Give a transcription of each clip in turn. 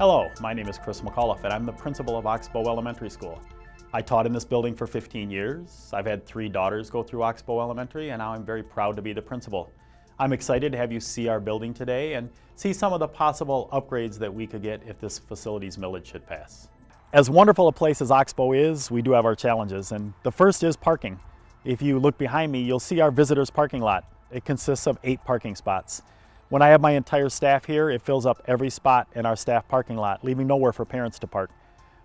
Hello, my name is Chris McAuliffe and I'm the principal of Oxbow Elementary School. I taught in this building for 15 years. I've had 3 daughters go through Oxbow Elementary and now I'm very proud to be the principal. I'm excited to have you see our building today and see some of the possible upgrades that we could get if this facilities millage should pass. As wonderful a place as Oxbow is, we do have our challenges, and the first is parking. If you look behind me, you'll see our visitors parking lot. It consists of 8 parking spots. When I have my entire staff here, it fills up every spot in our staff parking lot, leaving nowhere for parents to park.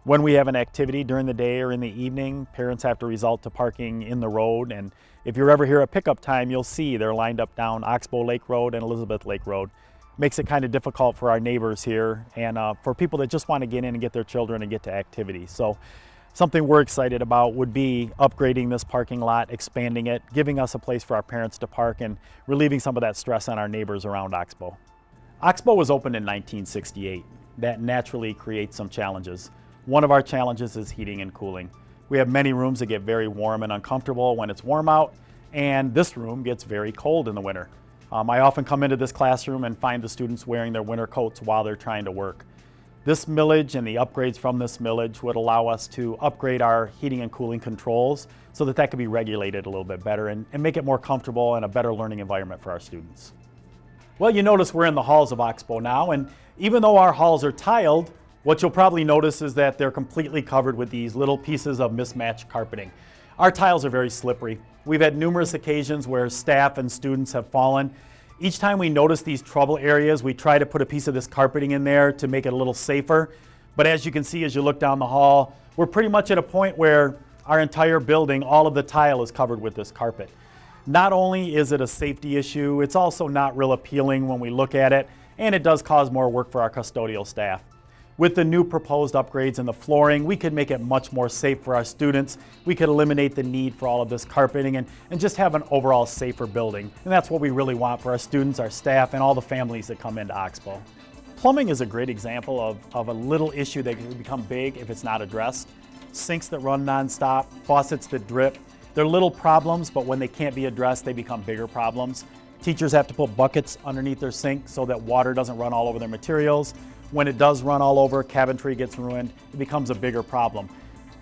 When we have an activity during the day or in the evening, parents have to resort to parking in the road, and if you're ever here at pickup time, you'll see they're lined up down Oxbow Lake Road and Elizabeth Lake Road. Makes it kind of difficult for our neighbors here and for people that just want to get in and get their children and get to activities. So something we're excited about would be upgrading this parking lot, expanding it, giving us a place for our parents to park and relieving some of that stress on our neighbors around Oxbow. Oxbow was opened in 1968. That naturally creates some challenges. One of our challenges is heating and cooling. We have many rooms that get very warm and uncomfortable when it's warm out, and this room gets very cold in the winter. I often come into this classroom and find the students wearing their winter coats while they're trying to work. This millage and the upgrades from this millage would allow us to upgrade our heating and cooling controls so that that could be regulated a little bit better and make it more comfortable and a better learning environment for our students. Well, you notice we're in the halls of Oxbow now, and even though our halls are tiled, what you'll probably notice is that they're completely covered with these little pieces of mismatched carpeting. Our tiles are very slippery. We've had numerous occasions where staff and students have fallen. Each time we notice these trouble areas, we try to put a piece of this carpeting in there to make it a little safer. But as you can see, as you look down the hall, we're pretty much at a point where our entire building, all of the tile is covered with this carpet. Not only is it a safety issue, it's also not real appealing when we look at it, and it does cause more work for our custodial staff. With the new proposed upgrades in the flooring, we could make it much more safe for our students. We could eliminate the need for all of this carpeting and just have an overall safer building. And that's what we really want for our students, our staff, and all the families that come into Oxbow. Plumbing is a great example of a little issue that can become big if it's not addressed. Sinks that run nonstop, faucets that drip. They're little problems, but when they can't be addressed, they become bigger problems. Teachers have to put buckets underneath their sink so that water doesn't run all over their materials. When it does run all over, cabinetry gets ruined, it becomes a bigger problem.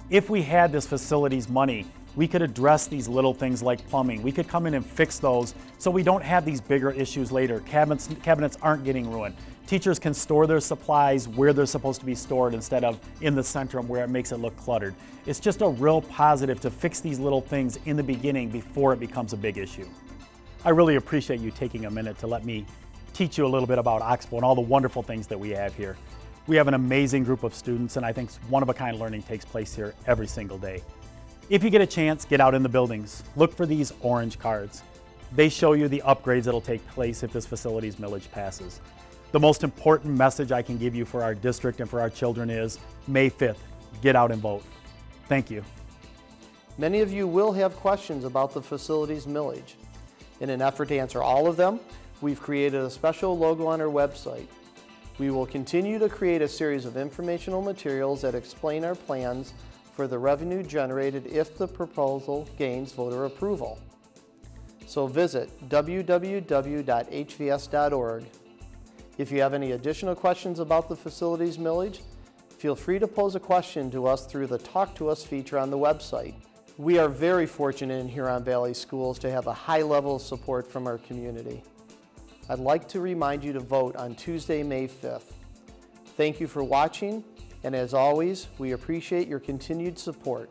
If we had this facilities money, we could address these little things like plumbing. We could come in and fix those so we don't have these bigger issues later. Cabinets aren't getting ruined. Teachers can store their supplies where they're supposed to be stored instead of in the center where it makes it look cluttered. It's just a real positive to fix these little things in the beginning before it becomes a big issue. I really appreciate you taking a minute to let me teach you a little bit about Oxbow and all the wonderful things that we have here. We have an amazing group of students, and I think one-of-a-kind learning takes place here every single day. If you get a chance, get out in the buildings. Look for these orange cards. They show you the upgrades that'll take place if this facilities millage passes. The most important message I can give you for our district and for our children is May 5th, get out and vote. Thank you. Many of you will have questions about the facilities millage. In an effort to answer all of them, we've created a special logo on our website. We will continue to create a series of informational materials that explain our plans for the revenue generated if the proposal gains voter approval. So visit www.hvs.org. If you have any additional questions about the facilities millage, feel free to pose a question to us through the Talk to Us feature on the website. We are very fortunate in Huron Valley Schools to have a high level of support from our community. I'd like to remind you to vote on Tuesday, May 5th. Thank you for watching, and as always, we appreciate your continued support.